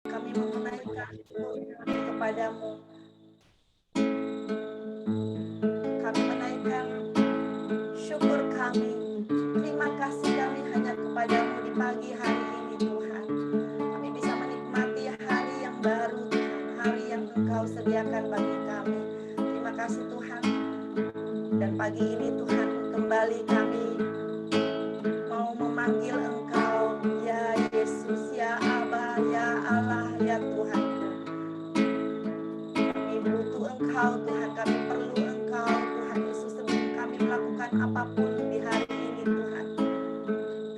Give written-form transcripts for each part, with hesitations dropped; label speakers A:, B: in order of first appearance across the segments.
A: Kami menaikkan kepadamu. Kami menaikkan syukur kami. Terima kasih kami hanya kepadamu di pagi hari ini Tuhan. Kami bisa menikmati hari yang baru Tuhan, hari yang Engkau sediakan bagi kami. Terima kasih Tuhan. Dan pagi ini Tuhan kembali kami mau memanggil Engkau, ya Yesus, ya Aba, ya Allah, ya Tuhan. Kami butuh Engkau Tuhan, kami perlu Engkau Tuhan Yesus sebelum kami melakukan apapun di hari ini Tuhan.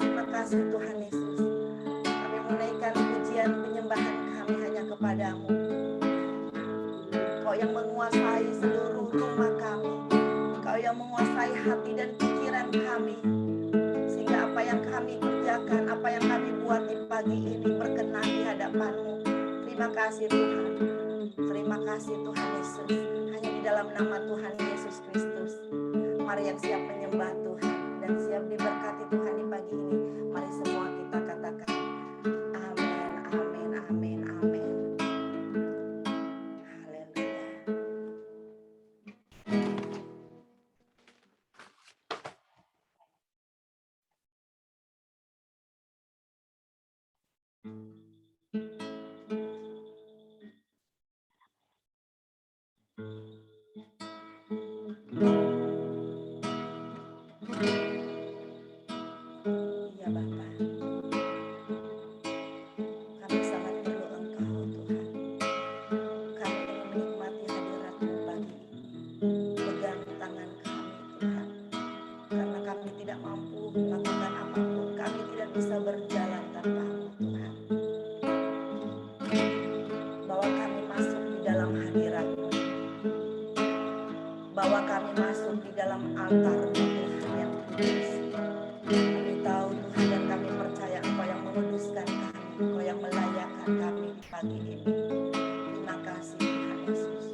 A: Terima kasih Tuhan Yesus. Kami menaikkan pujian penyembahan kami hanya kepadamu. Kau yang menguasai seluruh rumah kami. Kau yang menguasai hati dan pikiran kami. Sehingga apa yang kami kerjakan, apa yang kami buat di pagi ini berkenan di hadapan-Mu. Terima kasih Tuhan. Terima kasih Tuhan Yesus. Hanya di dalam nama Tuhan Yesus Kristus. Mari yang siap menyembah Tuhan dan siap diberkati Tuhan di pagi ini. Mari semua kita katakan amin, amin, amin, amin. Ya Bapa, kami sangat perlu Engkau Tuhan. Kami ingin menikmati hadirat-Mu pagi ini. Pegang tangan kami Tuhan. Karena kami tidak mampu melakukan apapun. Kami tidak bisa berjalan tanpa-Mu Tuhan. Bawa kami masuk di dalam hadirat-Mu. Bawa kami masuk di dalam altar-Mu Tuhan yang kudus. Kami tahu Tuhan dan kami percaya Engkau yang menguduskan kami, Engkau yang melayakkan kami di pagi ini. Terima kasih Tuhan Yesus.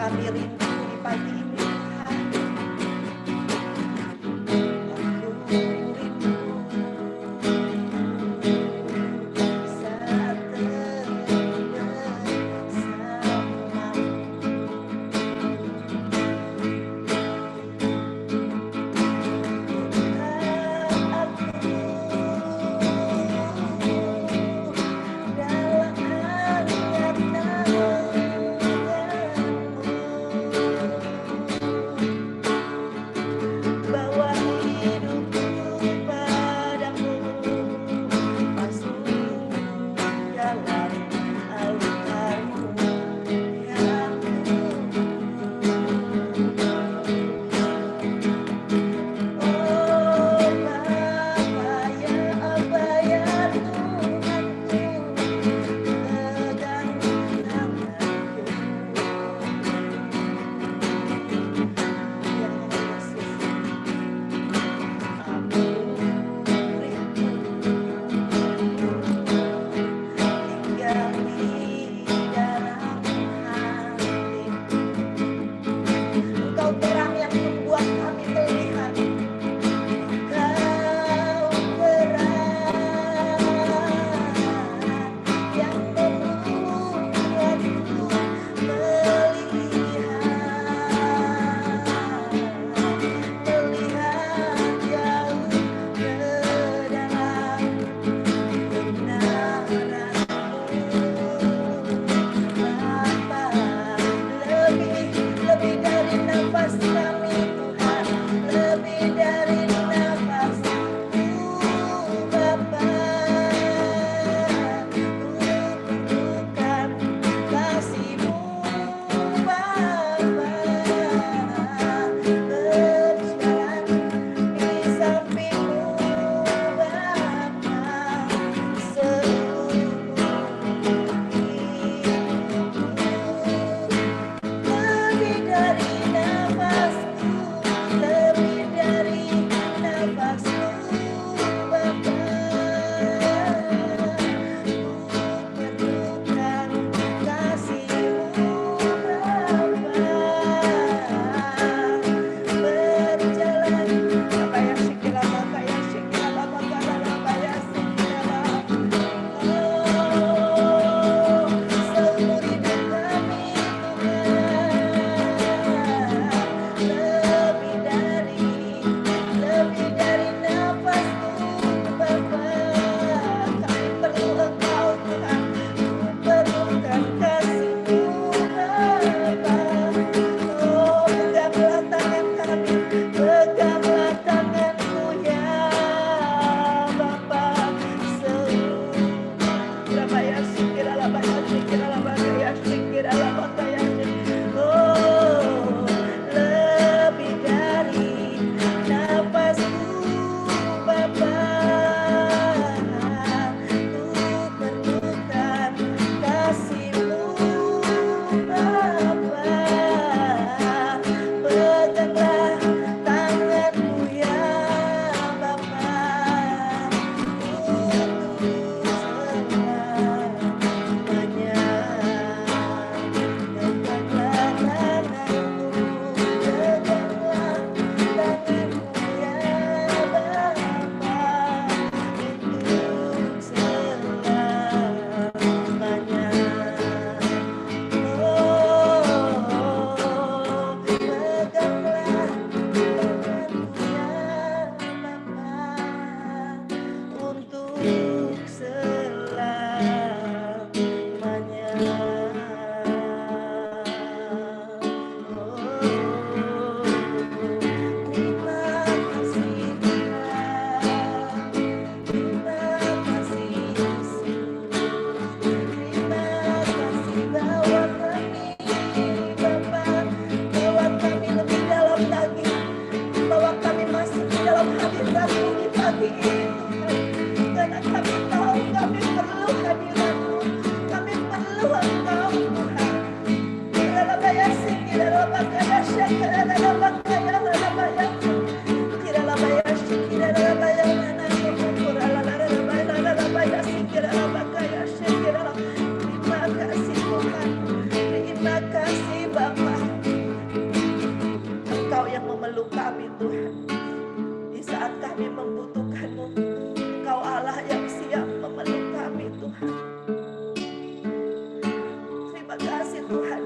A: kami rindu di pagi ini Tuhan. Aku rindu saat teduh bersamamu. Dalam hati tanganmu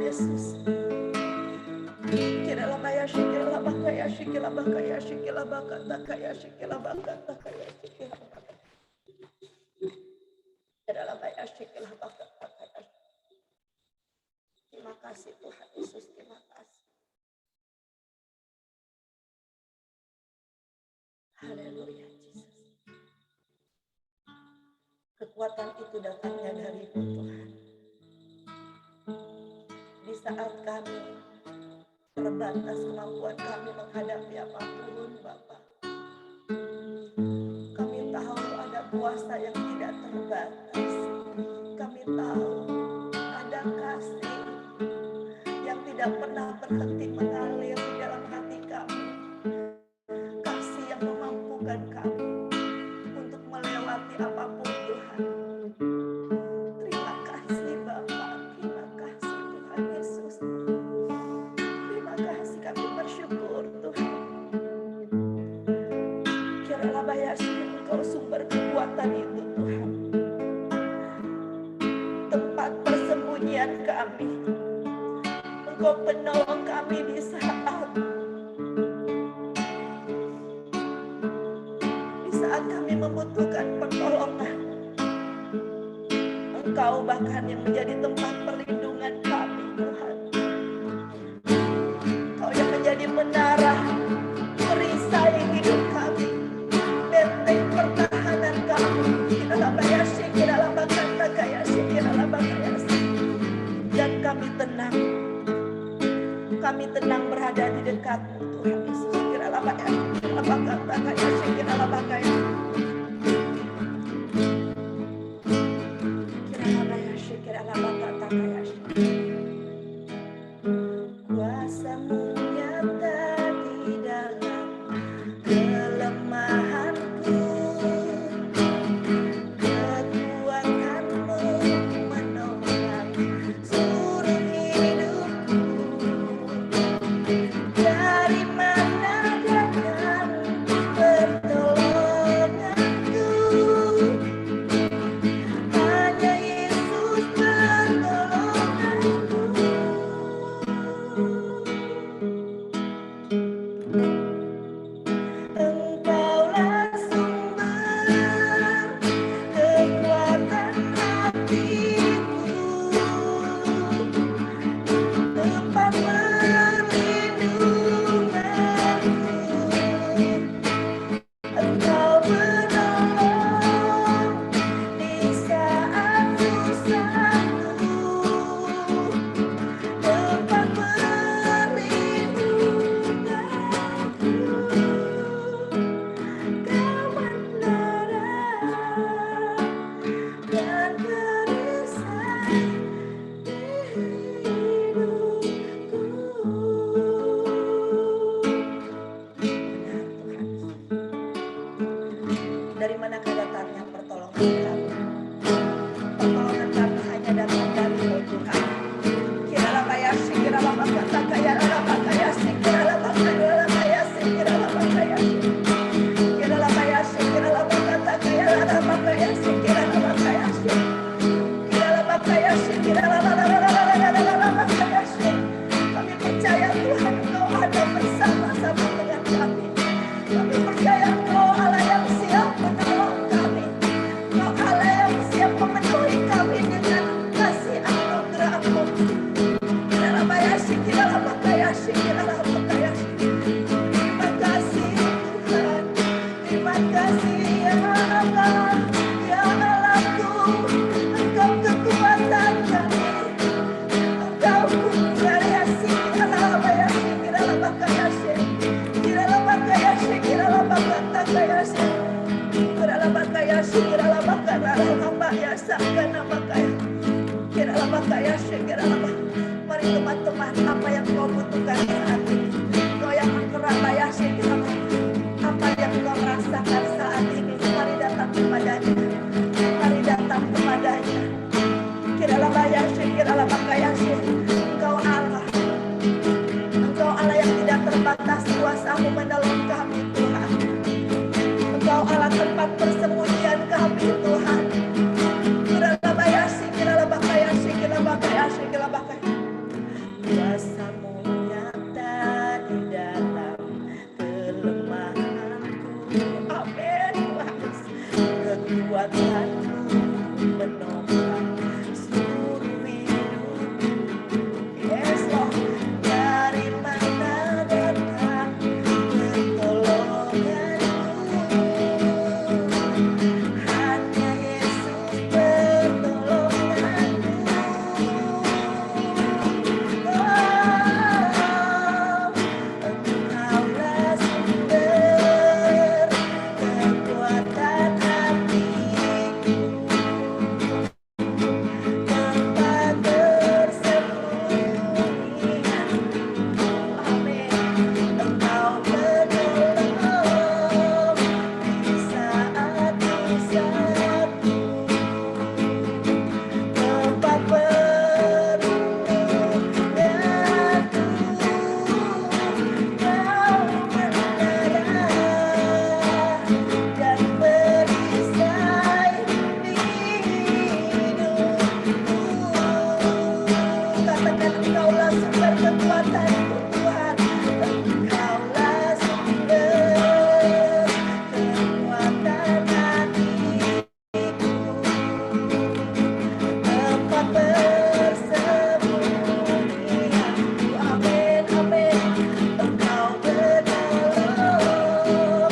A: Yesus. Terima kasih Tuhan Yesus, terima kasih. Haleluya Yesus. Kekuatan itu datangnya dari-Mu Tuhan. Di saat kami terbatas kemampuan kami menghadapi apapun Bapa, kami tahu ada kuasa yang tidak terbatas. Kami tahu ada kasih yang tidak pernah berhenti mengalir di dalam hati kami. Kasih yang memampukan kami untuk melewati apapun Tuhan. Terima kasih Bapa, terima kasih Tuhan Yesus. Terima kasih, kami bersyukur Tuhan. Kiralah bayasi Engkau sumber kekuatan itu Tuhan. Tempat persembunyian kami. Engkau penolong kami di saat kami membutuhkan pertolongan. Engkau bahkan yang menjadi tempat perlindungan kami Tuhan. Engkau yang menjadi menara perisai hidup kami, benteng pertahanan kami. Kiralah bayasi, kiralah bakata kayasi, kiralah bakayasi. Dan kami tenang berada di dekat-Mu Tuhan Yesus. Kiralah bayasi, kiralah bakata kayasi, kiralah bakayasi. Kuasa-Mu nyata di dalam kelemahanku, kekuatan-Mu menopang seluruh hidupku. Dari mana datang pertolonganku? Hanya Yesus pertolonganku. Engkaulah sumber kekuatan hatiku, tempat perlindunganku. Engkau menolong di saat susahku, tempat perlindunganku. Kau menara dan perisai hidupku. Benar Tuhan. Dari manakah datangnya pertolongan kami? Pertolongan kami hanya datang dari-Mu Tuhan. Kiralah bayasi, kiralah bakata kayala bakayasi, kiralah bakayala bayasi, kiralah bakayasi. Kiralah bayasi, kiralah bakata kayala bakayasi, kiralah bakayasi. Kiralah bakayasi, kiralah bakayasi. Kami percaya Tuhan Engkau ada bersama-sama dengan kami. Kami percaya Engkau Allah yang siap menolong kami. Engkau Allah yang siap memenuhi kami dengan kasih anugerah-Mu. Kiralah bayasi, kiralah bakayasi, kiralah bakayasi. Terima kasih Tuhan. Terima kasih ya Allah, ya Allahku. Engkau kekuatan kami. Engkau variasi, kiralah bayasi, kiralah bakayasi. Kiralah bakayasi, kiralah bakata kayasi. Kiralah bakayasi, kiralah bakara hamba yasa kana bakayasi. Kiralah bakayasi, kiralah bakayasi. Mari teman-teman, apa yang kau butuhkan saat ini? Kau yang menggerak bayasi, apa yang kau merasakan saat ini? Mari datang kepadanya. Mari datang kepadanya. Kiralah bayasi, kiralah bakayasi. Engkau Allah. Engkau Allah yang tidak terbatas kuasa-Mu menolong kami Tuhan. Engkau Allah tempat persembunyian kami Tuhan. Kiralah bayasi, kiralah bakayasi, kiralah bakayasi, kiralah bakayasi. kekuatanku Tuhan. Engkaulah sumber kekuatan hatiku, tempat persembunyianku. Amin, amin. Engkau menolong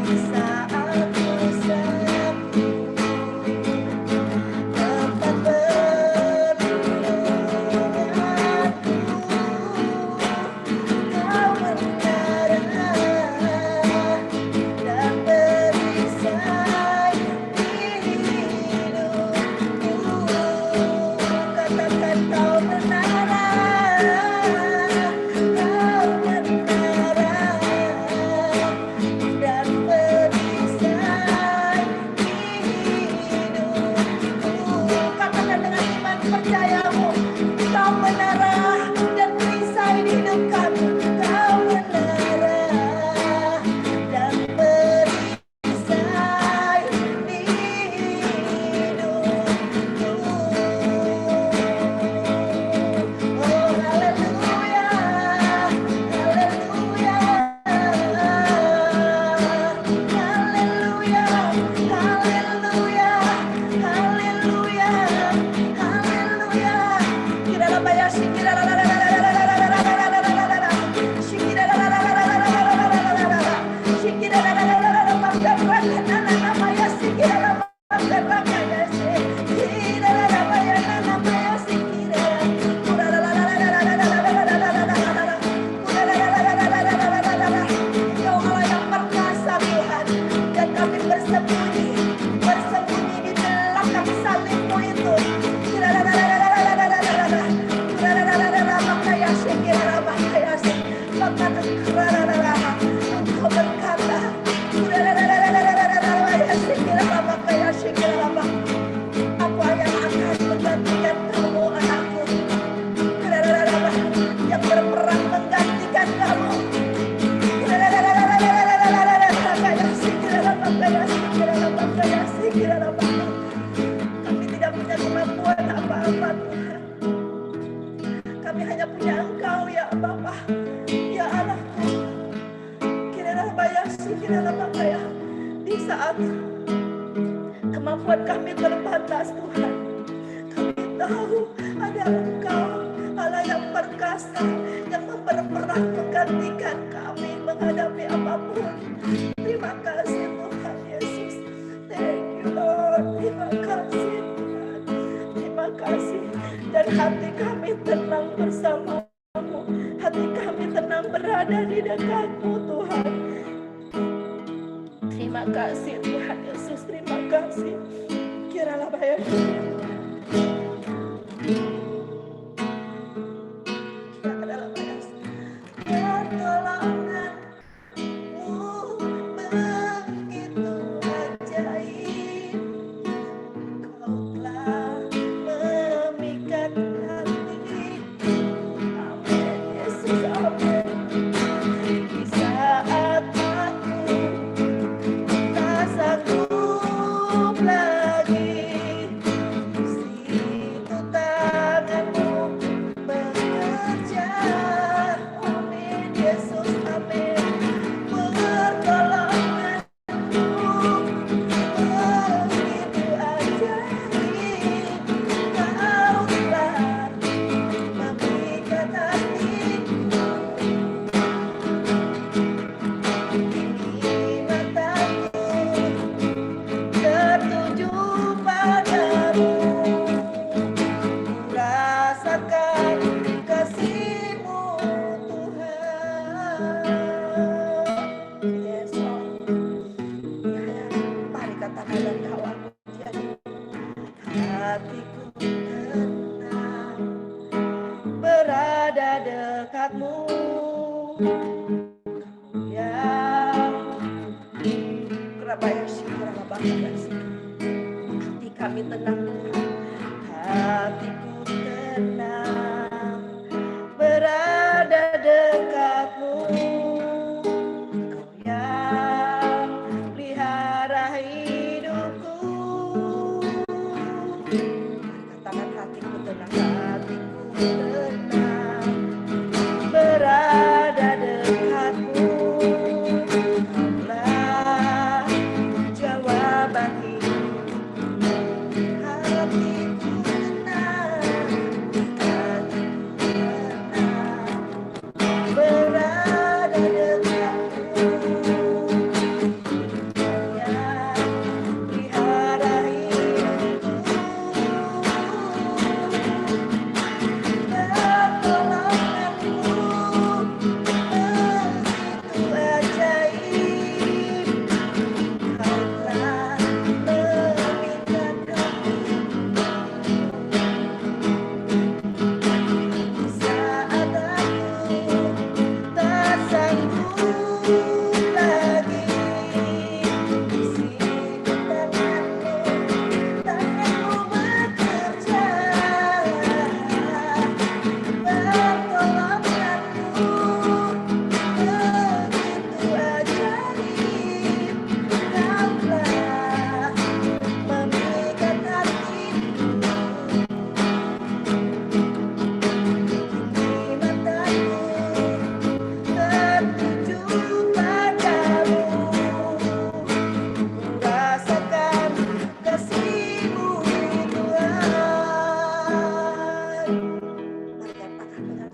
A: di saat ku sempit, tempat perlindunganku. Kau menara dan perisai hidupku. Katakan kau menara, kau menara dan perisai hidupku. Katakan dengan iman percayamu, kau menara dan perisai di hidup kami. Kau menara dan perisai di hidupku. Oh haleluya, haleluya, haleluya, haleluya, haleluya, haleluya. Kira bayar kira Engkau Allah yang perkasa Tuhan, dan kami bersembunyi di belakang salibmu itu. Engkau berkata, apa yang akan menggantikan kamu anakku, yang berperang menggantikan kamu. Kami tidak punya kemampuan apa-apa Tuhan. Kami hanya punya Engkau ya Bapa, ya Anakku. Di saat kemampuan kami terbatas Tuhan, kami tahu ada Engkau, Allah yang perkasa, yang berperang menggantikan kami menghadapi apapun. Terima kasih Tuhan Yesus. Thank you Lord. Terima kasih Tuhan. Terima kasih. Dan hati kami tenang bersamamu. Hati kami tenang berada di dekat-Mu Tuhan. Terima kasih Tuhan Yesus. Terima kasih. Kiralah bayar. Hati kami tenang Tuhan, hatiku tenang berada dekat-Mu. Kau yang pelihara hidupku. Katakan hatiku tenang, hatiku tenang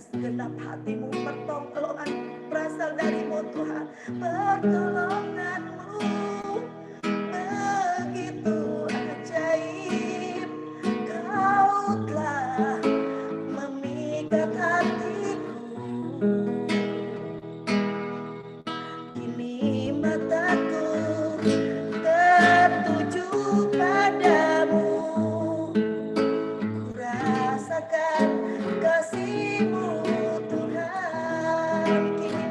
A: segenap hatimu, pertolongan berasal darimu Tuhan. Pertolonganmu begitu ajaib, kau telah memikat hatiku. Kini mataku tertuju padamu, ku rasakan kasih-Mu Tuhan. Kini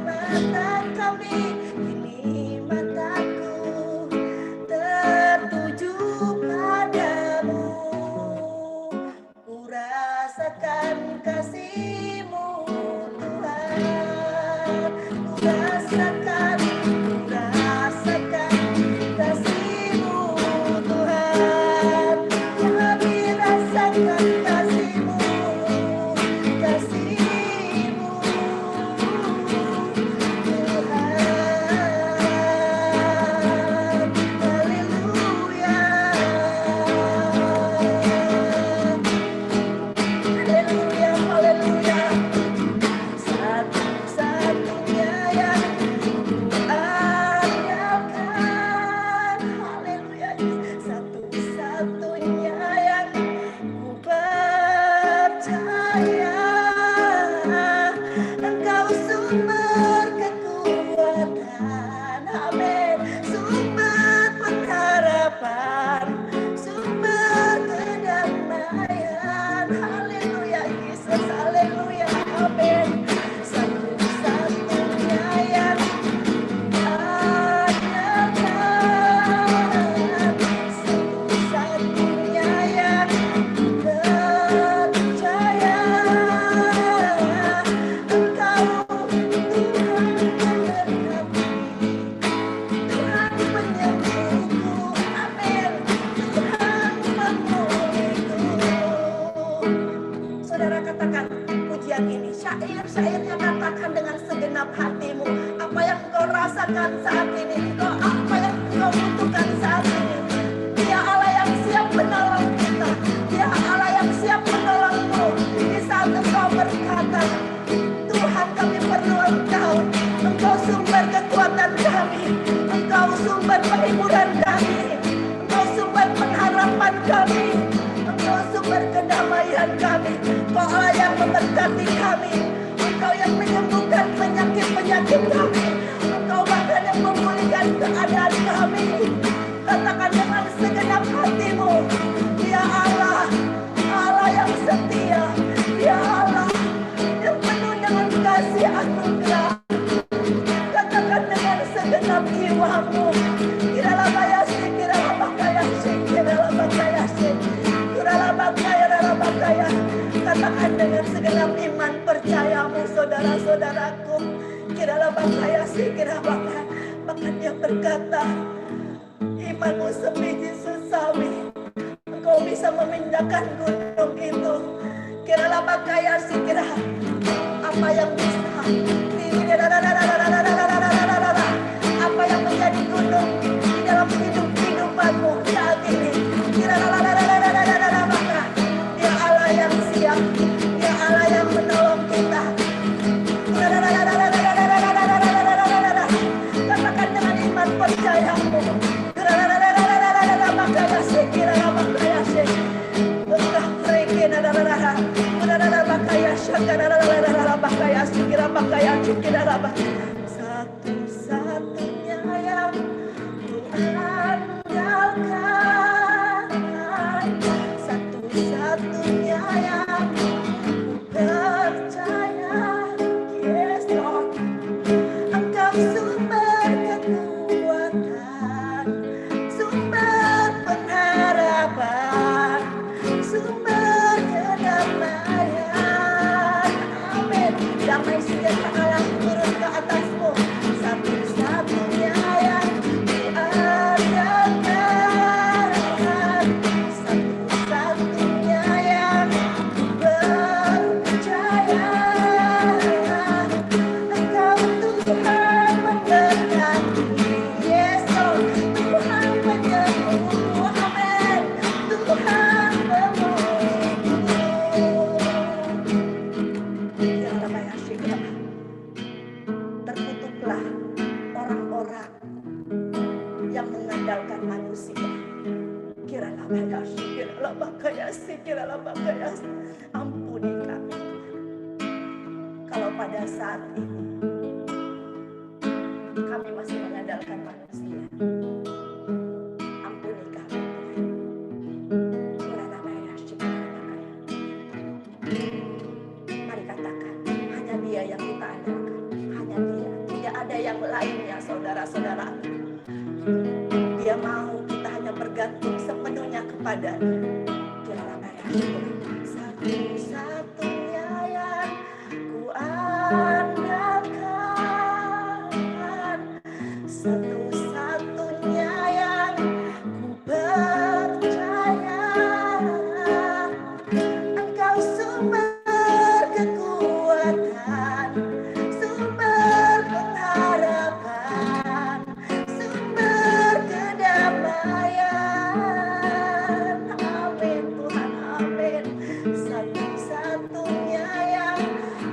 A: mataku tertuju padamu, ku rasakan kasih-Mu Tuhan. Ku rasakan kasih-Mu Tuhan. Kami rasakan kasih-Mu, kasih-Mu Tuhan. Haleluya, haleluya, haleluya. Satu-satunya yang andalkan, haleluya. Satu-satunya yang ku percaya, Engkau sumber kekuatan, amin. Sumber pengharapan, sumber kedamaian, haleluya Yesus, haleluya, amin. Satu-satunya yang andalkan, satu-satunya yang percaya, Engkau Tuhan penyertaku, Tuhan penyembuhku, amin. Tuhan pemulihku. Saudara katakan pujian ini, syair-syairnya katakan dengan segenap hatimu, apa yang engkau rasakan saat ini, apa yang engkau butuhkan saat ini. Dia Allah yang siap menolong kita, Dia Allah yang siap menolongmu. Di saat engkau berkata, Tuhan kami perlu Engkau, Engkau sumber kekuatan kami, Engkau sumber penghiburan kami, Engkau sumber pengharapan kami, Engkau sumber kedamaian kami. Kau Allah yang memberkati kami, Engkau yang menyembuhkan penyakit-penyakit kami, Engkau bahkan yang memulihkan keadaan kami. Katakan dengan segenap hatimu, Dia Allah, Allah yang setia, Dia Allah yang penuh dengan kasih anugerah. Katakan dengan segenap jiwamu, kiralah bayasi, kiralah bakayasi, kiralah bakayasi, kiralah bakaya, kiralah bakaya. Katakan dengan segenap iman percayamu, saudara-saudaraku, kiralah bakayasi, kiralah bakaya. Bahkan Dia berkata, imanmu sebiji sesawi, engkau bisa memindahkan gunung itu. Kiralah bakayasi, kira apa yang bisa, apa yang menjadi gunung di dalam kehidupanmu saat ini. Dia Allah yang siap, Dia Allah yang menolong kita. Katakan dengan iman percayamu, satu-satunya yang kuandalkan, satu-satunya yang percaya, yes Lord. Engkau sumber kekuatan, sumber pengharapan, sumber kedamaian, amin. Damai sejahtera Allah turun ke atasmu, satu-satunya yang kuandalkan, satu-satunya yang percaya, Engkau Tuhan memberkati, yes Lord. Tuhan penyembuh, amin. Tuhan pemulihku. Terkutuplah orang-orang yang mengandalkan manusia. Ampuni kami. Kalau pada saat ini kami masih mengandalkan manusia, ampuni kami. Mari katakan, hanya Dia yang kita andalkan, hanya Dia, tidak ada yang lainnya, saudara-saudara. Dia mau kita hanya bergantung sepenuhnya kepadanya. Satu-satunya yang ku andalkan, satu-satunya yang ku percaya, Engkau sumber kekuatan, sumber pengharapan, sumber kedamaian. Amin Tuhan, amin. Satu-satunya yang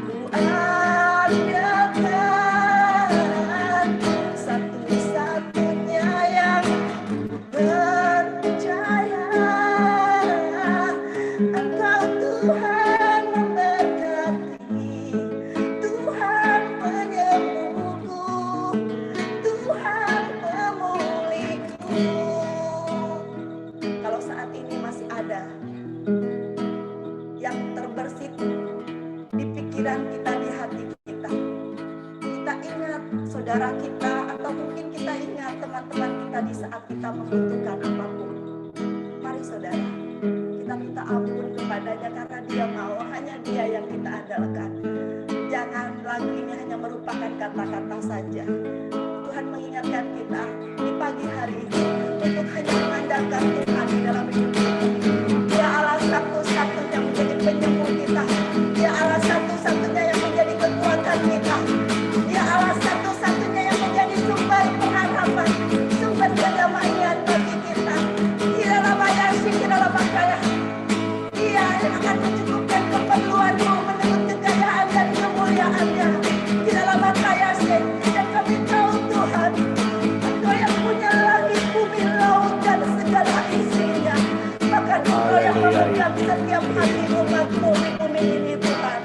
A: ku andalkan, satu-satunya yang ku percaya, Engkau Tuhan memberkati, Tuhan penyembuhku, Tuhan pemulihku. Kalau saat ini masih ada yang terbersit di pikiran kita, di hati kita, kita ingat saudara kita, atau mungkin kita ingat teman-teman kita di saat kita membutuhkan apapun. Mari saudara, kita minta ampun kepadanya, karena Dia mau, hanya Dia yang kita andalkan. Jangan lagu ini hanya merupakan kata-kata saja. Tuhan mengingatkan kita di pagi hari ini untuk hanya mengandalkan Tuhan di dalam hidup kita. Dia Allah satu-satunya menjadi penyembuh kita. Dia Allah satu-satunya yang menjadi kekuatan kita. Dia Allah satu-satunya yang menjadi sumber pengharapan, sumber kedamaian bagi kita. Kiralah bayar sih, kiralah bakaya. Dia yang akan mencukupkan keperluanmu menurut kekayaan dan kemuliaan-Nya. Kiralah bakaya sih. Dan kami tahu Tuhan, Engkau yang punya langit, bumi, laut, dan segala isinya. Bahkan Engkau yang memegang setiap hati umat-Mu di bumi ini Tuhan.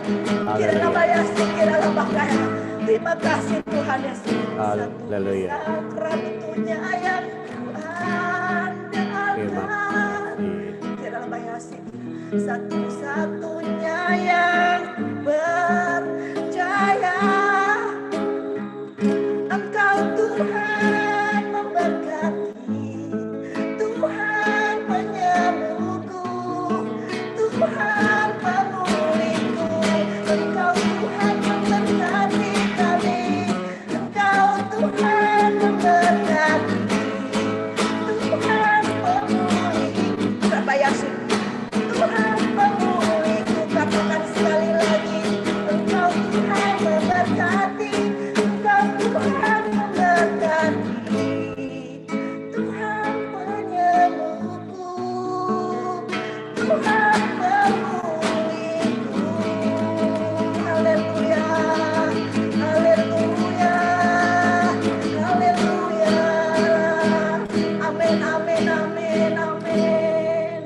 A: Kiralah bayar sih, kiralah bakaya. Terima kasih Tuhan Yesus.
B: Haleluya.
A: Satu-satunya yang ku andalkan. Kiralah bayar sih. Satu-satunya yang percaya, Engkau Tuhan memberkati, Tuhan penyembuhku, Tuhan pemulihku. Engkau Tuhan memberkati kami, Engkau Tuhan memberkati, Tuhan pemulihku. Berapa Yesus? Tuhan pemulihku, katakan sekali lagi, Engkau Tuhan memberkati, Engkau Tuhan memberkati, Tuhan penyembuhku, Tuhan pemulihku. Haleluya, haleluya, haleluya. Amin, amin, amin, amin.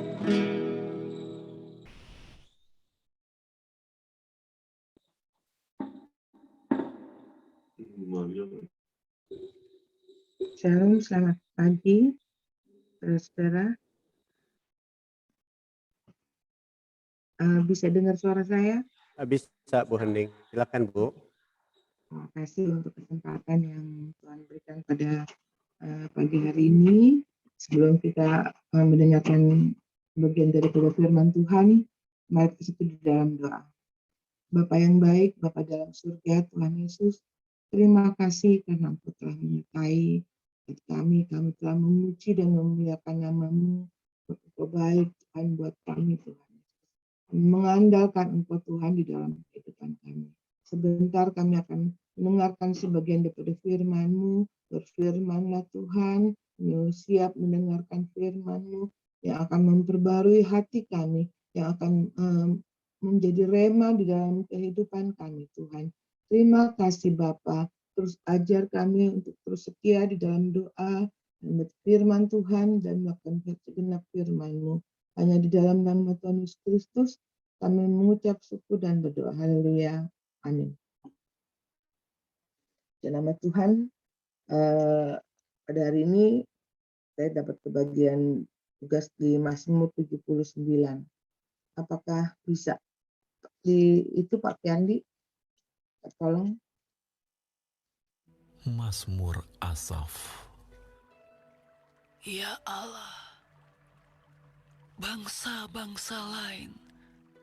C: Shalom, selamat pagi, saudara-saudara. Bisa dengar suara saya?
B: Bisa Bu Hening, silakan Bu.
C: Terima kasih untuk kesempatan yang Tuhan berikan pada pagi hari ini. Sebelum kita mendengarkan bagian daripada firman Tuhan, mari kita satu di dalam doa. Bapa yang baik, Bapa dalam surga, Tuhan Yesus, terima kasih karena Engkau telah menyertai kami telah memuji dan memuliakan nama-Mu. Engkau baik Tuhan buat kami Tuhan. Mengandalkan Engkau Tuhan di dalam kehidupan kami. Sebentar kami akan mendengarkan sebagian daripada firman-Mu. Berfirmanlah Tuhan, kami siap mendengarkan firman-Mu yang akan memperbarui hati kami, yang akan menjadi rema di dalam kehidupan kami, Tuhan. Terima kasih Bapa. Terus ajar kami untuk terus setia di dalam doa, dan berfirman Tuhan, dan melakukan segenap firman-Mu. Hanya di dalam nama Tuhan Yesus Kristus, kami mengucap syukur dan berdoa. Haleluya. Amin. Dalam nama Tuhan, pada hari ini saya dapat kebagian tugas di Mazmur 79. Apakah bisa itu Pak Piandi? Tolong.
D: Mazmur Asaf. Ya Allah, bangsa-bangsa lain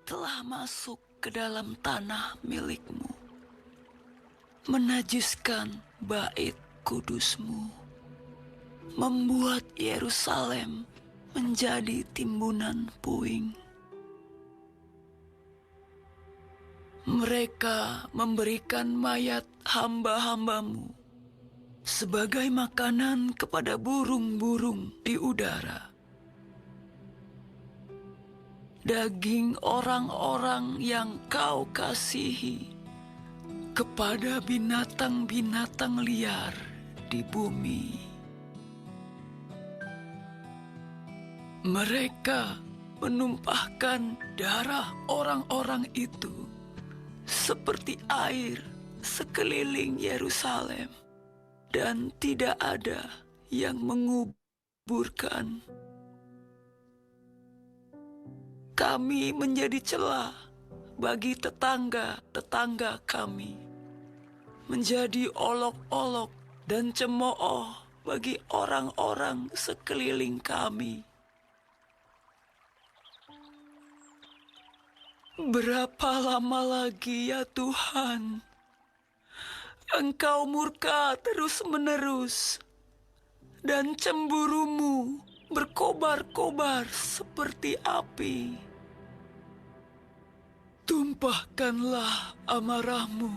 D: telah masuk ke dalam tanah milik-Mu, menajiskan bait kudus-Mu, membuat Yerusalem menjadi timbunan puing. Mereka memberikan mayat hamba-hamba-Mu sebagai makanan kepada burung-burung di udara. Daging orang-orang yang Kau kasihi kepada binatang-binatang liar di bumi. Mereka menumpahkan darah orang-orang itu seperti air sekeliling Yerusalem, dan tidak ada yang menguburkan. Kami menjadi celah bagi tetangga-tetangga kami, menjadi olok-olok dan cemooh bagi orang-orang sekeliling kami. Berapa lama lagi ya Tuhan, Engkau murka terus-menerus, dan cemburu-Mu berkobar-kobar seperti api. Tumpahkanlah amarah-Mu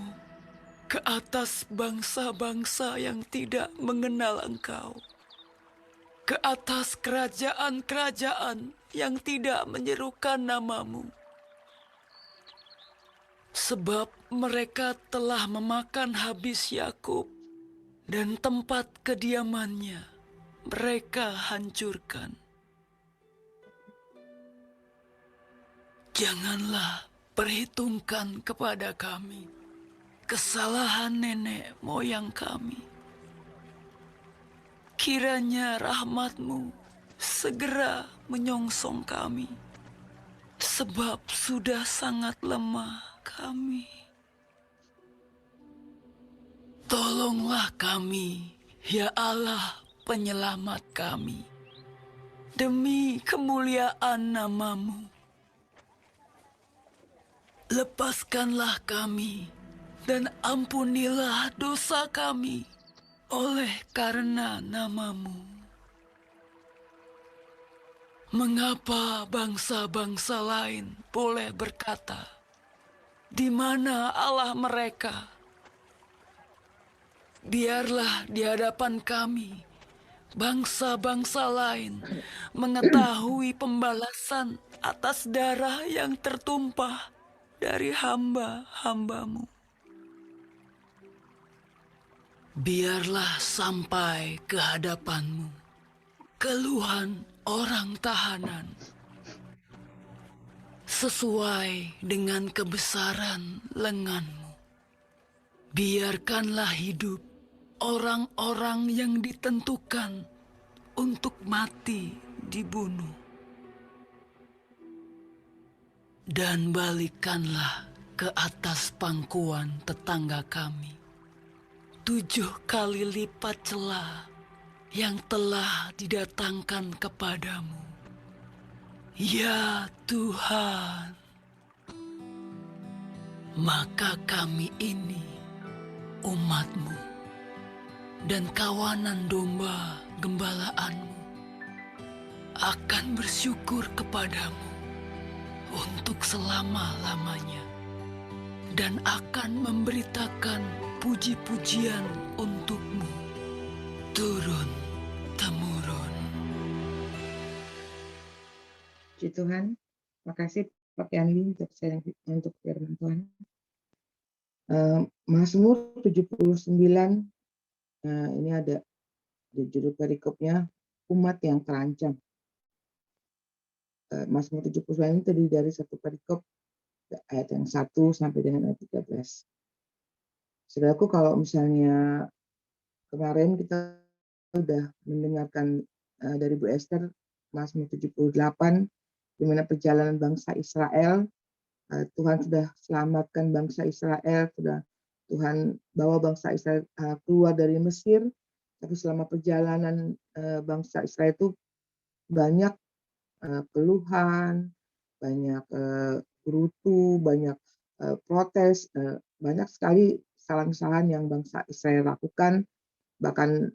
D: ke atas bangsa-bangsa yang tidak mengenal Engkau, ke atas kerajaan-kerajaan yang tidak menyerukan nama-Mu. Sebab mereka telah memakan habis Yakub, dan tempat kediamannya mereka hancurkan. Janganlah perhitungkan kepada kami kesalahan nenek moyang kami. Kiranya rahmat-Mu segera menyongsong kami, sebab sudah sangat lemah kami. Tolonglah kami, ya Allah penyelamat kami, demi kemuliaan nama-Mu. Lepaskanlah kami dan ampunilah dosa kami oleh karena nama-Mu. Mengapa bangsa-bangsa lain boleh berkata, "Di mana Allah mereka?" Biarlah di hadapan kami bangsa-bangsa lain mengetahui pembalasan atas darah yang tertumpah dari hamba-hamba-Mu. Biarlah sampai ke hadapan-Mu keluhan orang tahanan, sesuai dengan kebesaran lengan-Mu. Biarkanlah hidup orang-orang yang ditentukan untuk mati dibunuh. Dan balikkanlah ke atas pangkuan tetangga kami 7 kali lipat celah yang telah didatangkan kepadamu. Ya Tuhan, maka kami ini umat-Mu dan kawanan domba gembalaanmu akan bersyukur kepadamu untuk selama-lamanya, dan akan memberitakan puji-pujian untuk-Mu turun-temurun.
C: Puji Tuhan, makasih pakaian ini untuk saya untuk firman Tuhan. Mazmur 79, ini ada di judul perikopnya, umat yang terancam. Mazmur 79 ini terdiri dari satu perikop ayat yang 1 sampai dengan ayat 13. Saudaraku, kalau misalnya kemarin kita sudah mendengarkan dari Bu Esther Mazmur 78, di mana perjalanan bangsa Israel, Tuhan sudah selamatkan bangsa Israel, sudah Tuhan bawa bangsa Israel keluar dari Mesir, tapi selama perjalanan bangsa Israel itu banyak keluhan, banyak gerutu, banyak protes, banyak sekali kesalahan-kesalahan yang bangsa Israel lakukan. Bahkan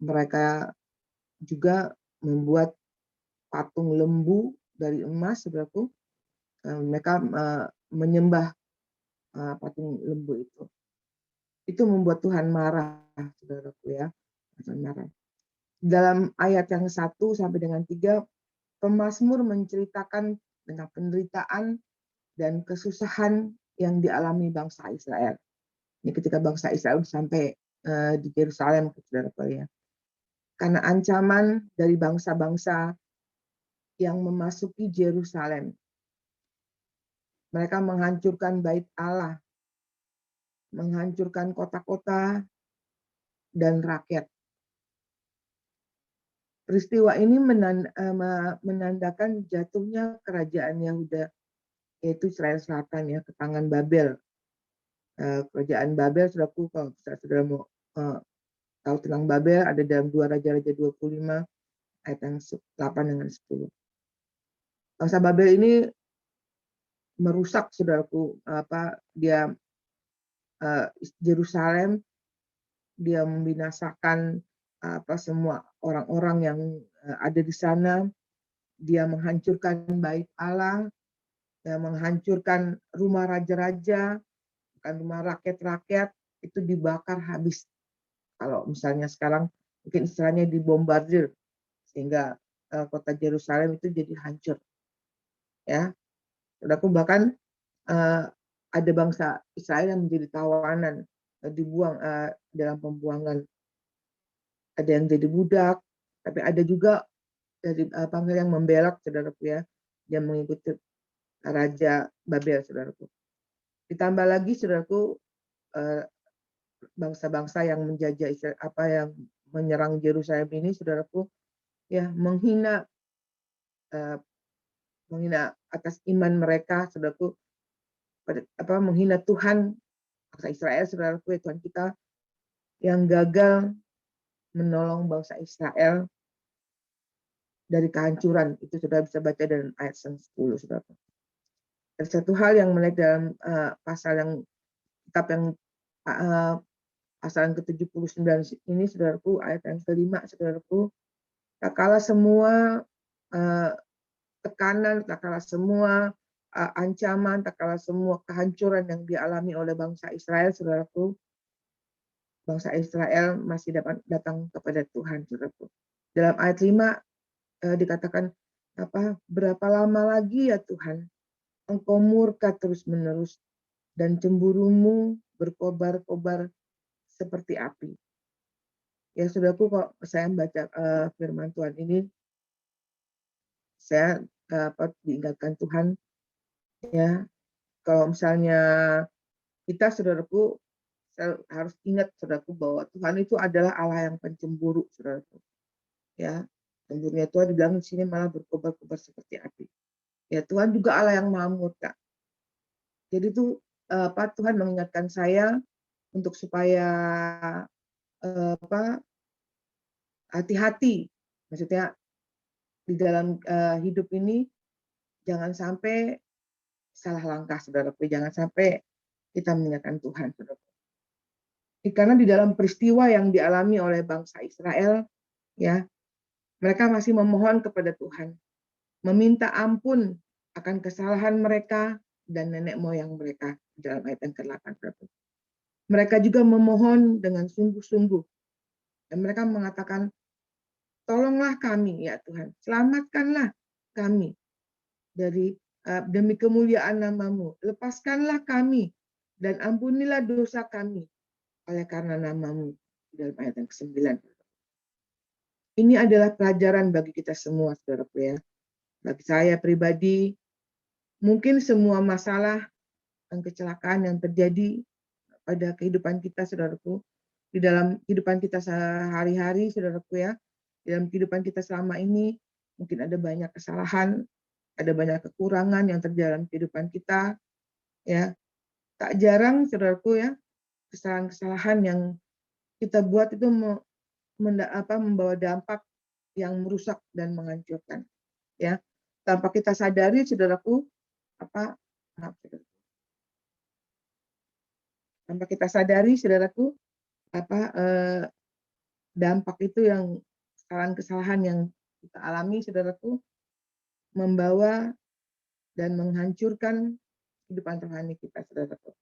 C: mereka juga membuat patung lembu dari emas, saudaraku. Mereka menyembah patung lembu itu. Itu membuat Tuhan marah, saudaraku ya. Tuhan marah. Dalam ayat yang 1 sampai dengan 3, pemazmur menceritakan tentang penderitaan dan kesusahan yang dialami bangsa Israel. Ini ketika bangsa Israel sampai di Yerusalem, saudaraku ya. Karena ancaman dari bangsa-bangsa yang memasuki Yerusalem. Mereka menghancurkan bait Allah, menghancurkan kota-kota dan rakyat. Peristiwa ini menandakan jatuhnya kerajaan Yahuda, yaitu Israel Selatan ya, ke tangan Babel. Kerajaan Babel, saudaraku, kalau saudara mau tahu tentang Babel, ada dalam 2 Raja-Raja 25 ayat yang 8 dengan 10. Bangsa Babel ini merusak, saudaraku, dia Yerusalem, dia membinasakan semua orang-orang yang ada di sana, dia menghancurkan bait Allah, dia menghancurkan rumah raja-raja, bukan rumah rakyat-rakyat, itu dibakar habis. Kalau misalnya sekarang mungkin istilahnya dibombardir, sehingga kota Yerusalem itu jadi hancur. Ya, saudaraku, bahkan ada bangsa Israel yang menjadi tawanan, dibuang dalam pembuangan. Ada yang jadi budak, tapi ada juga dari bangsa yang membelok, saudaraku ya, yang mengikuti Raja Babel, saudaraku. Ditambah lagi, saudaraku, bangsa-bangsa yang menjajah Israel, yang menyerang Yerusalem ini, saudaraku, ya, menghina atas iman mereka, saudaraku, menghina Tuhan bangsa Israel, saudaraku, Tuhan kita yang gagal menolong bangsa Israel dari kehancuran. Itu sudah bisa baca dalam ayat 10, saudaraku. Dan satu hal yang menarik dalam pasal yang kitab yang pasal yang ke-79 ini, saudaraku, ayat yang ke-5, saudaraku, tak kalah semua tekanan, tak kalah semua ancaman, tak kalah semua kehancuran yang dialami oleh bangsa Israel, saudaraku, bangsa Israel masih dapat datang kepada Tuhan, saudaraku. Dalam ayat 5 dikatakan, berapa lama lagi ya Tuhan, Engkau murka terus-menerus dan cemburumu berkobar-kobar seperti api. Ya, saudaraku, kalau saya membaca firman Tuhan ini, saya dapat diingatkan Tuhan, ya, kalau misalnya kita, saudaraku, saya harus ingat, saudaraku, bahwa Tuhan itu adalah Allah yang pencemburu, saudaraku. Ya, cemburunya Tuhan dibilang di sini malah berkobar-kobar seperti api. Ya, Tuhan juga Allah yang maha murka. Jadi itu Tuhan mengingatkan saya untuk supaya hati-hati, maksudnya di dalam hidup ini jangan sampai salah langkah, saudaraku, jangan sampai kita meninggalkan Tuhan, saudaraku. Karena di dalam peristiwa yang dialami oleh bangsa Israel, ya, mereka masih memohon kepada Tuhan, meminta ampun akan kesalahan mereka dan nenek moyang mereka, dalam ayat yang ke-8. Mereka juga memohon dengan sungguh-sungguh, dan mereka mengatakan, tolonglah kami ya Tuhan, selamatkanlah kami dari demi kemuliaan nama-Mu. Lepaskanlah kami dan ampunilah dosa kami oleh karena nama-Mu. Dalam ayat yang ke-9. Ini adalah pelajaran bagi kita semua, saudaraku ya. Bagi saya pribadi, mungkin semua masalah dan kecelakaan yang terjadi pada kehidupan kita, saudaraku, di dalam kehidupan kita sehari-hari, saudaraku ya, di dalam kehidupan kita selama ini, mungkin ada banyak kesalahan, ada banyak kekurangan yang terjadi dalam kehidupan kita, ya. Tak jarang, saudaraku ya, kesalahan-kesalahan yang kita buat itu membawa dampak yang merusak dan menghancurkan, ya. Tanpa kita sadari, saudaraku, tanpa kita sadari, saudaraku, dampak itu yang kesalahan-kesalahan yang kita alami, saudaraku, membawa dan menghancurkan kehidupan rohani kita, saudaraku.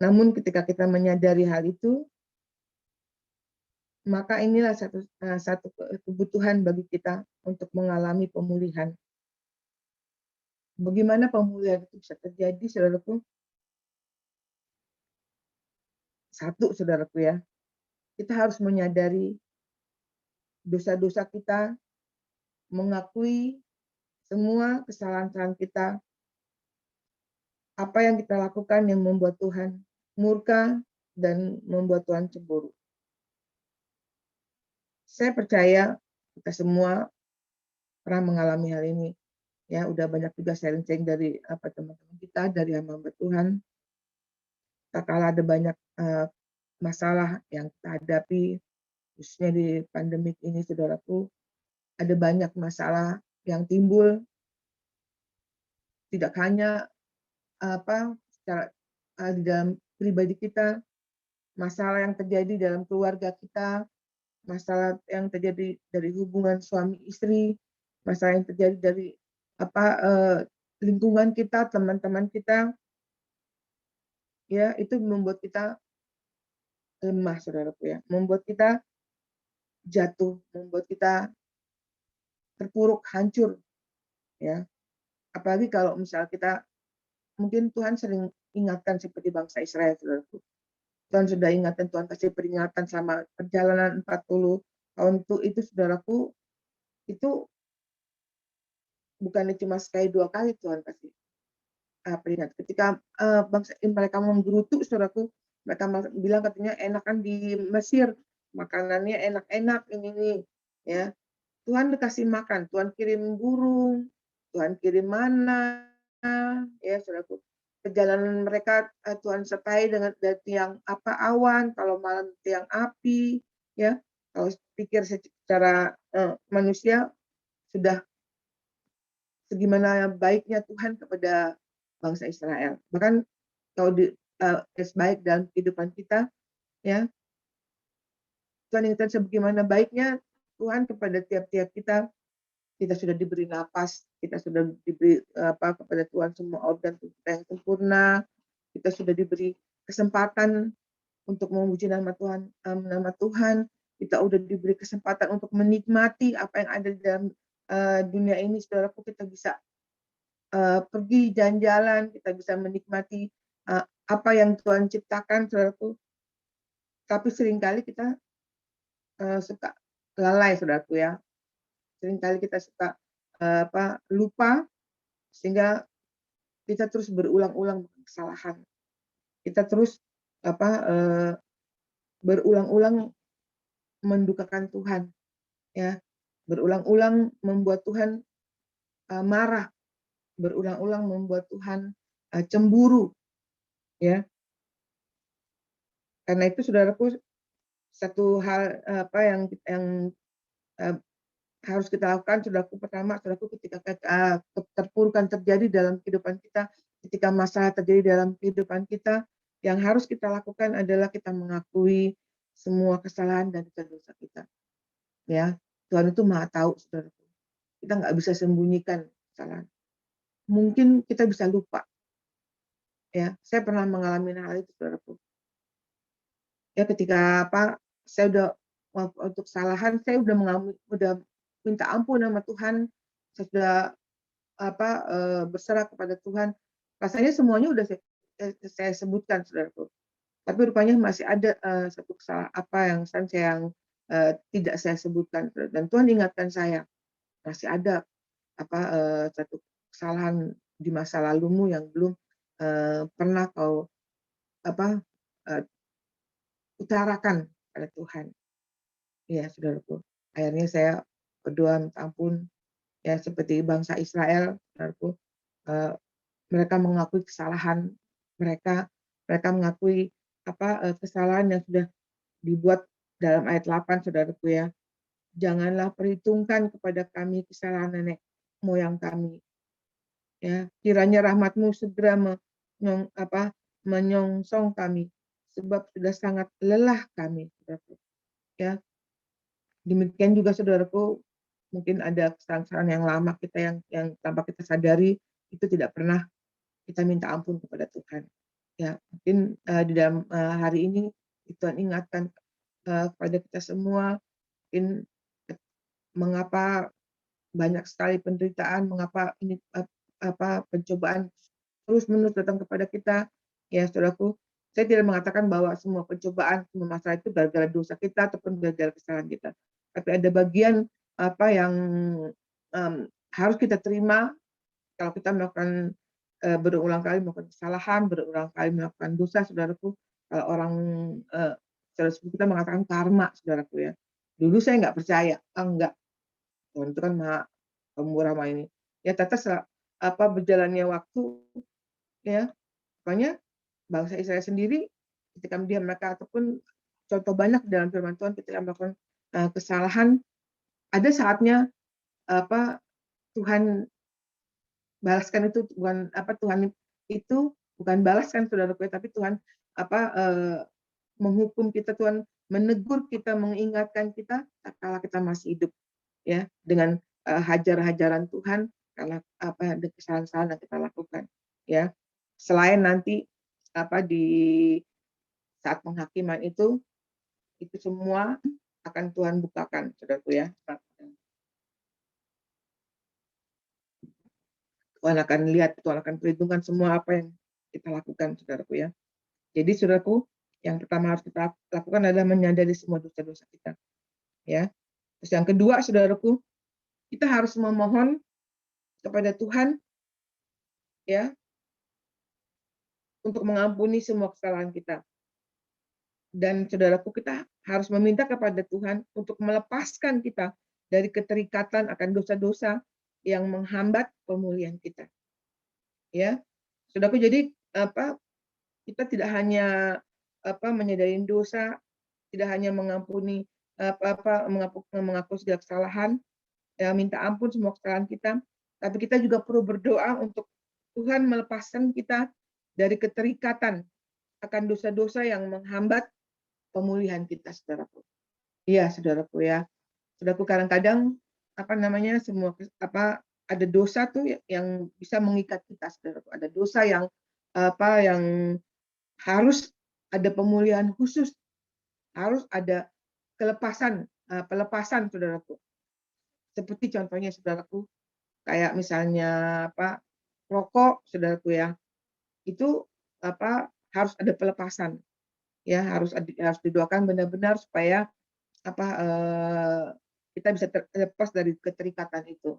C: Namun ketika kita menyadari hal itu, maka inilah satu kebutuhan bagi kita untuk mengalami pemulihan. Bagaimana pemulihan itu bisa terjadi, saudaraku? Satu, saudaraku ya, kita harus menyadari dosa-dosa kita, mengakui semua kesalahan-kesalahan kita, apa yang kita lakukan yang membuat Tuhan murka dan membuat Tuhan cemburu. Saya percaya kita semua pernah mengalami hal ini. Ya, udah banyak juga sharing-sharing dari teman-teman kita, dari hamba Tuhan. Tak kala ada banyak masalah yang kita hadapi, khususnya di pandemik ini, saudaraku, ada banyak masalah yang timbul, tidak hanya secara di dalam pribadi kita, masalah yang terjadi dalam keluarga kita, masalah yang terjadi dari hubungan suami istri, masalah yang terjadi dari lingkungan kita, teman-teman kita, ya, itu membuat kita lemah, saudaraku ya, membuat kita jatuh, membuat kita terpuruk, hancur, ya. Apalagi kalau misal kita, mungkin Tuhan sering ingatkan seperti bangsa Israel, saudaraku. Tuhan sudah ingatkan, Tuhan kasih peringatan selama perjalanan 40 tahun itu saudaraku, itu bukannya cuma sekali 2 kali Tuhan kasih peringatan. Ketika bangsa mereka menggerutu, saudaraku, mereka bilang katanya enakan di Mesir, makanannya enak-enak ini, ya. Tuhan dikasih makan, Tuhan kirim burung, Tuhan kirim mana, ya saudaraku. Perjalanan mereka Tuhan sertai dengan tiang awan, kalau malam tiang api, ya. Kalau pikir secara manusia sudah segimana baiknya Tuhan kepada bangsa Israel. Bahkan kalau baik dalam kehidupan kita, ya, Tuhan ingatkan sebagaimana baiknya Tuhan kepada tiap-tiap kita. Kita sudah diberi napas, kita sudah diberi kepada Tuhan semua organ kita yang sempurna, kita sudah diberi kesempatan untuk memuji nama Tuhan, kita sudah diberi kesempatan untuk menikmati apa yang ada di dalam dunia ini, saudaraku. Kita bisa pergi jalan-jalan, kita bisa menikmati apa yang Tuhan ciptakan, saudaraku. Tapi seringkali kita suka lalai, saudaraku ya. Seringkali kita suka lupa, sehingga kita terus berulang-ulang kesalahan. Kita terus berulang-ulang mendukakan Tuhan, ya. Berulang-ulang membuat Tuhan marah, berulang-ulang membuat Tuhan cemburu, ya. Karena itu, saudaraku, satu hal yang harus kita lakukan, saudaraku, pertama, saudaraku, ketika keterpurukan terjadi dalam kehidupan kita, ketika masalah terjadi dalam kehidupan kita, yang harus kita lakukan adalah kita mengakui semua kesalahan dan dosa kita. Ya, Tuhan itu Maha tahu, saudaraku. Kita nggak bisa sembunyikan kesalahan. Mungkin kita bisa lupa. Ya, saya pernah mengalami hal itu, saudaraku. Ya, ketika saya udah untuk kesalahan, saya udah minta ampun sama Tuhan, saya sudah berserah kepada Tuhan. Rasanya semuanya udah saya sebutkan, saudaraku. Tapi rupanya masih ada satu yang tidak saya sebutkan, dan Tuhan ingatkan saya masih ada satu kesalahan di masa lalumu yang belum pernah kau eh, utarakan pada Tuhan. Ya, saudaraku. Akhirnya saya berdoa minta ampun, ya seperti bangsa Israel, saudaraku. Eh, Mereka mengakui kesalahan mereka, mereka mengakui kesalahan yang sudah dibuat dalam ayat 8, saudaraku ya. Janganlah perhitungkan kepada kami kesalahan nenek moyang kami. Ya, kiranya rahmat-Mu segera menyongsong kami, sebab sudah sangat lelah kami, saudaraku. Ya, demikian juga saudaraku, mungkin ada kesalahan yang lama kita yang tanpa kita sadari itu tidak pernah kita minta ampun kepada Tuhan. Ya, mungkin di dalam hari ini Tuhan ingatkan kepada kita semua, mungkin mengapa banyak sekali penderitaan, mengapa ini pencobaan terus-menerus datang kepada kita. Ya, saudaraku, saya tidak mengatakan bahwa semua pencobaan, semua masalah itu gara-gara dosa kita ataupun gara-gara kesalahan kita. Tapi ada bagian yang harus kita terima kalau kita melakukan berulang kali melakukan kesalahan, berulang kali melakukan dosa, saudaraku. Kalau orang saudara kita mengatakan karma, saudaraku ya. Dulu saya nggak percaya, enggak. Tuhan itu kan maha pemurah maha ini. Ya, ternyata berjalannya waktu, ya, makanya bangsa Israel sendiri ketika mereka ataupun contoh banyak dalam firman Tuhan ketika melakukan kesalahan, ada saatnya Tuhan balaskan itu Tuhan itu bukan balaskan, saudaraku, tapi Tuhan menghukum kita, Tuhan menegur kita, mengingatkan kita kalau kita masih hidup, ya, dengan hajar-hajaran Tuhan karena ada kesalahan-kesalahan yang kita lakukan, ya. Selain nanti di saat penghakiman itu semua akan Tuhan bukakan, saudaraku ya. Tuhan akan lihat, Tuhan akan perhitungkan semua apa yang kita lakukan, saudaraku ya. Jadi, saudaraku, yang pertama harus kita lakukan adalah menyadari semua dosa-dosa kita, ya. Terus yang kedua, saudaraku, kita harus memohon kepada Tuhan, ya, untuk mengampuni semua kesalahan kita. Dan saudaraku, kita harus meminta kepada Tuhan untuk melepaskan kita dari keterikatan akan dosa-dosa yang menghambat pemulihan kita. Ya, saudaraku, jadi kita tidak hanya menyadari dosa, tidak hanya mengampuni mengaku segala kesalahan, ya, minta ampun semua kesalahan kita, tapi kita juga perlu berdoa untuk Tuhan melepaskan kita dari keterikatan akan dosa-dosa yang menghambat pemulihan kita, saudaraku. Iya, saudaraku ya. Saudaraku, kadang-kadang semua ada dosa tuh yang bisa mengikat kita, saudaraku. Ada dosa yang yang harus ada pemulihan khusus, harus ada pelepasan, saudaraku. Seperti contohnya, saudaraku, kayak misalnya rokok, saudaraku ya, itu harus ada pelepasan, ya, harus didoakan benar-benar supaya kita bisa terlepas dari keterikatan itu.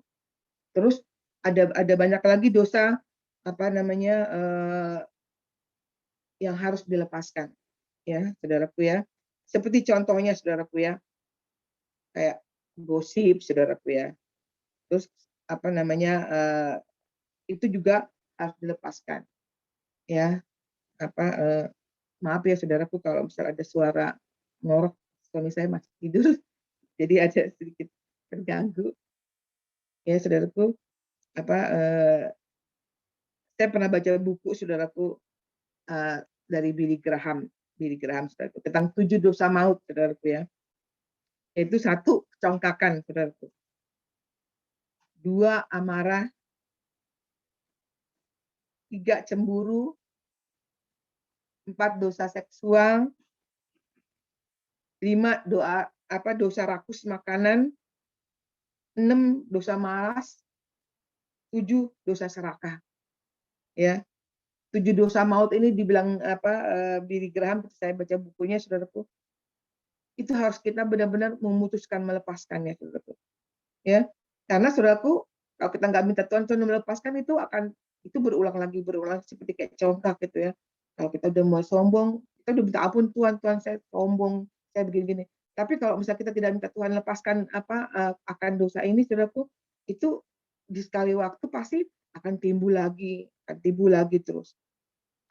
C: Terus ada banyak lagi dosa yang harus dilepaskan, ya, saudaraku ya. Seperti contohnya, saudaraku ya, kayak gosip, saudaraku ya. Terus itu juga harus dilepaskan, ya. Maaf ya, saudaraku, kalau misal ada suara ngorok, suami saya masih tidur, jadi ada sedikit terganggu, ya, saudaraku. Saya pernah baca buku, saudaraku, dari Billy Graham, saudaraku, tentang 7 dosa maut, saudaraku ya. Yaitu 1, kecongkakan, saudaraku. 2, amarah. 3, cemburu. 4, dosa seksual. 5, dosa rakus makanan. 6, dosa malas. 7 dosa serakah, ya. 7 dosa maut ini dibilang Billy Graham, saya baca bukunya saudaraku, itu harus kita benar-benar memutuskan melepaskannya saudaraku, ya. Karena saudaraku, kalau kita nggak minta Tuhan melepaskan itu berulang lagi seperti kayak contoh gitu ya. Kalau kita udah mulai sombong, kita udah minta ampun, Tuhan, Tuhan saya sombong, saya begini-gini. Tapi kalau misalnya kita tidak minta Tuhan lepaskan akan dosa ini, saudaraku, itu di sekali waktu pasti akan timbul lagi terus.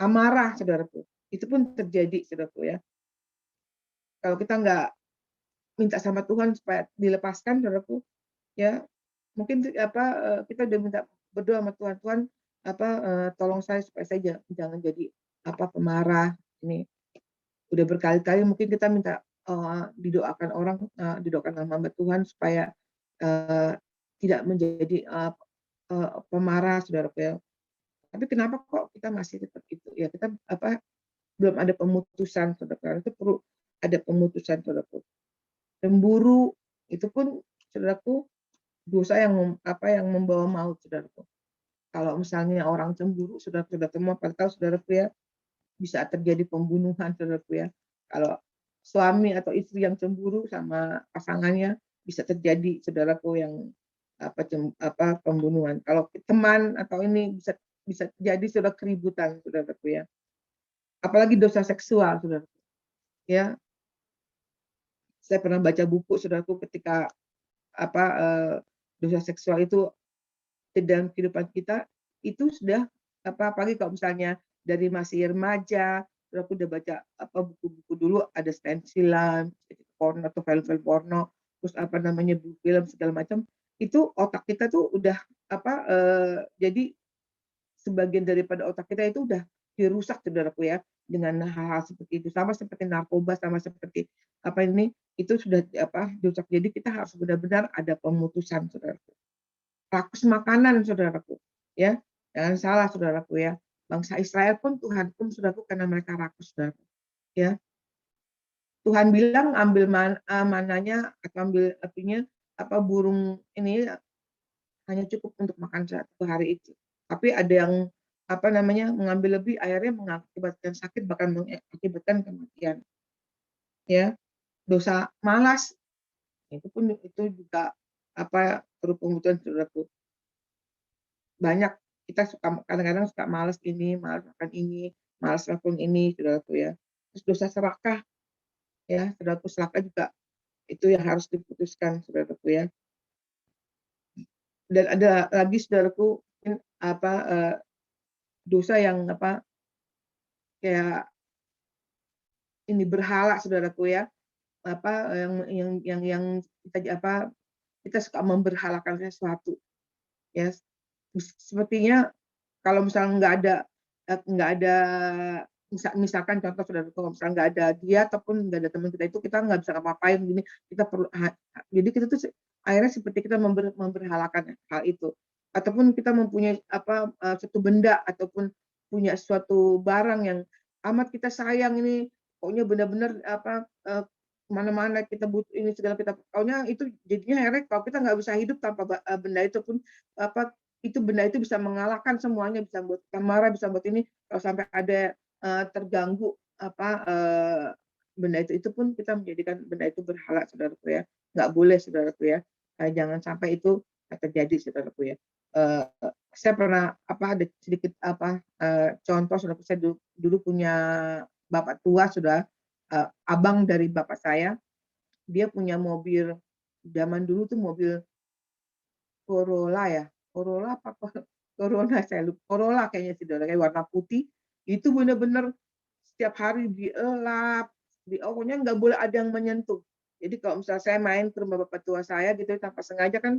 C: Amarah, saudaraku, itu pun terjadi, saudaraku ya. Kalau kita nggak minta sama Tuhan supaya dilepaskan, saudaraku, ya mungkin kita udah minta berdoa sama Tuhan, Tuhan tolong saya supaya saya jangan jadi pemarah ini. Udah berkali-kali mungkin kita minta didoakan orang, didoakan sama hamba Tuhan supaya tidak menjadi pemarah, saudaraku ya. Tapi kenapa kok kita masih tetap itu? Ya kita belum ada pemutusan, saudaraku. Itu perlu ada pemutusan, saudaraku. Cemburu itu pun, saudaraku, dosa yang membawa maut, saudaraku. Kalau misalnya orang cemburu, saudaraku, semua pada tahu, saudaraku ya, bisa terjadi pembunuhan, saudaraku ya. Kalau suami atau istri yang cemburu sama pasangannya, bisa terjadi, saudaraku, yang pembunuhan. Kalau teman atau ini bisa terjadi sudah keributan, saudaraku ya. Apalagi dosa seksual, saudaraku. Ya, saya pernah baca buku, saudaraku, ketika dosa seksual itu di dalam kehidupan kita itu sudah apalagi kalau misalnya dari masih remaja, aku udah baca buku-buku dulu, ada stensilan, porno atau film-film porno, terus film segala macam, itu otak kita tuh udah jadi sebagian daripada otak kita itu udah dirusak, saudaraku ya, dengan hal-hal seperti itu, sama seperti narkoba, sama seperti itu sudah dirusak. Jadi kita harus benar-benar ada pemutusan, saudaraku. Rakus makanan, saudaraku, ya. Jangan salah, saudaraku ya. Bangsa Israel pun Tuhan hukum, saudaraku, karena mereka rakus, saudaraku. Ya. Tuhan bilang ambil mananya atau ambil burung ini hanya cukup untuk makan satu hari itu. Tapi ada yang mengambil lebih, akhirnya mengakibatkan sakit, bahkan mengakibatkan kematian. Ya. Dosa malas itu juga perlu pembutuhan, saudaraku. Banyak kita kadang-kadang suka malas makan ini, malas lakukan ini, saudaraku ya. Terus dosa serakah, ya, saudaraku, serakah juga itu yang harus diputuskan, saudaraku ya. Dan ada lagi, saudaraku, dosa yang kayak ini berhala, saudaraku ya. Yang kita suka memberhalakan sesuatu, ya. Sepertinya kalau misalnya nggak ada misalkan contoh, saudaraku, kalau misalnya nggak ada dia ataupun nggak ada teman kita itu, kita nggak bisa ngapa-ngapain gini, kita perlu jadi kita tuh akhirnya seperti kita memberhalakan hal itu, ataupun kita mempunyai suatu benda ataupun punya suatu barang yang amat kita sayang ini, pokoknya benar-benar mana-mana kita butuh ini segala, kita pokoknya itu jadinya akhirnya kalau kita nggak bisa hidup tanpa benda itu pun benda itu bisa mengalahkan semuanya, bisa buat kita marah, bisa buat ini, kalau sampai ada terganggu benda itu pun kita menjadikan benda itu berhala, saudaraku ya. Nggak boleh, saudaraku ya. Jangan sampai itu terjadi, saudaraku ya. Saya pernah ada sedikit contoh, saudaraku. Saya dulu punya bapak tua, sudah abang dari bapak saya, dia punya mobil zaman dulu tuh, mobil Corolla ya, Corolla apa Corona, saya lupa, Corolla kayaknya sih, kayak warna putih. Itu benar-benar setiap hari dielap, pokoknya nggak boleh ada yang menyentuh. Jadi kalau misalnya saya main ke rumah bapak tua saya gitu, tanpa sengaja kan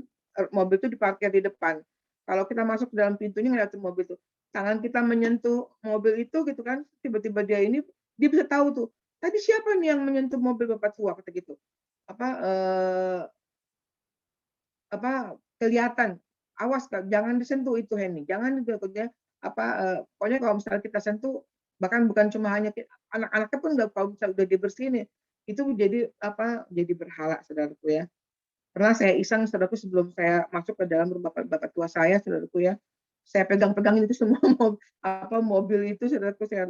C: mobil itu diparkir di depan. Kalau kita masuk ke dalam pintunya ngeliat mobil itu, tangan kita menyentuh mobil itu gitu kan, tiba-tiba dia bisa tahu tuh, tadi siapa nih yang menyentuh mobil bapak tua, kata gitu. Kelihatan, awas, jangan disentuh itu, Henny, jangan pokoknya kalau misalnya kita sentuh, bahkan bukan cuma hanya anak-anaknya pun nggak, kalau misalnya udah dibersihin ya, itu jadi berhala, saudaraku ya. Pernah saya iseng, saudaraku, sebelum saya masuk ke dalam rumah bapak tua saya, saudaraku ya, saya pegang-pegangin itu semua mobil itu, saudaraku, saya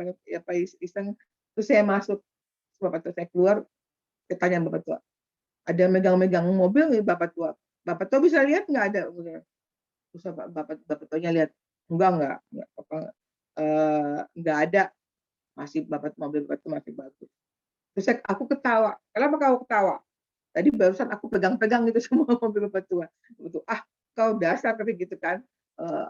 C: iseng, terus saya masuk, bapak tua saya keluar, saya tanya bapak tua, ada yang megang-megang mobil nih bapak tua. Bapak tua bisa lihat nggak ada? Terus bapak tuanya lihat, enggak, nggak ada, masih mobil bapak tua masih bagus. Terus aku ketawa. Kenapa kau ketawa? Tadi barusan aku pegang-pegang itu semua mobil bapak tua. Betul. Kau dasar tapi gitu kan.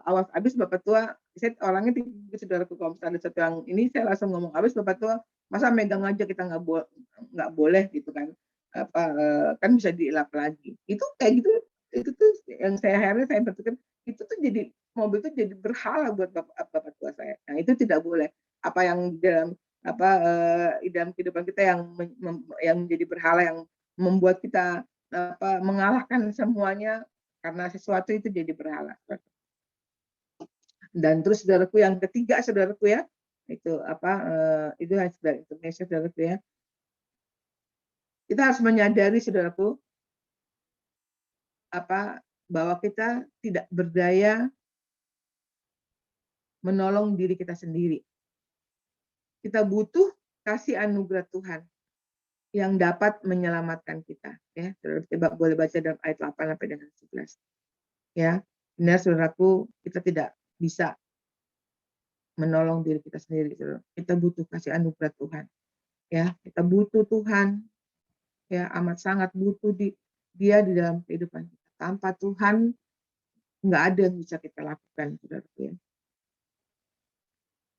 C: Awas abis bapak tua. Saya orangnya tinggi, saudaraku, kalau misalnya ada satu yang ini saya langsung ngomong, abis bapak tua masa megang aja kita nggak boleh gitu kan. Kan bisa dielap lagi. Itu kayak gitu. Itu tuh yang saya heran, saya berpikir itu tuh jadi mobil itu jadi berhala buat bapak tua saya. Nah itu tidak boleh. Apa yang dalam dalam kehidupan kita yang menjadi berhala, yang membuat kita mengalahkan semuanya karena sesuatu itu jadi berhala. Dan terus saudaraku yang ketiga, saudaraku ya, itu itu dari Indonesia, saudaraku ya. Kita harus menyadari, saudaraku, bahwa kita tidak berdaya menolong diri kita sendiri. Kita butuh kasih anugerah Tuhan yang dapat menyelamatkan kita. Ya, saudara boleh baca dalam ayat 8 sampai dengan 11. Ya, benar, saudaraku, kita tidak bisa menolong diri kita sendiri, saudara. Kita butuh kasih anugerah Tuhan. Ya, kita butuh Tuhan. Ya, amat sangat butuh Dia di dalam kehidupan kita. Tanpa Tuhan nggak ada yang bisa kita lakukan, saudaraku ya.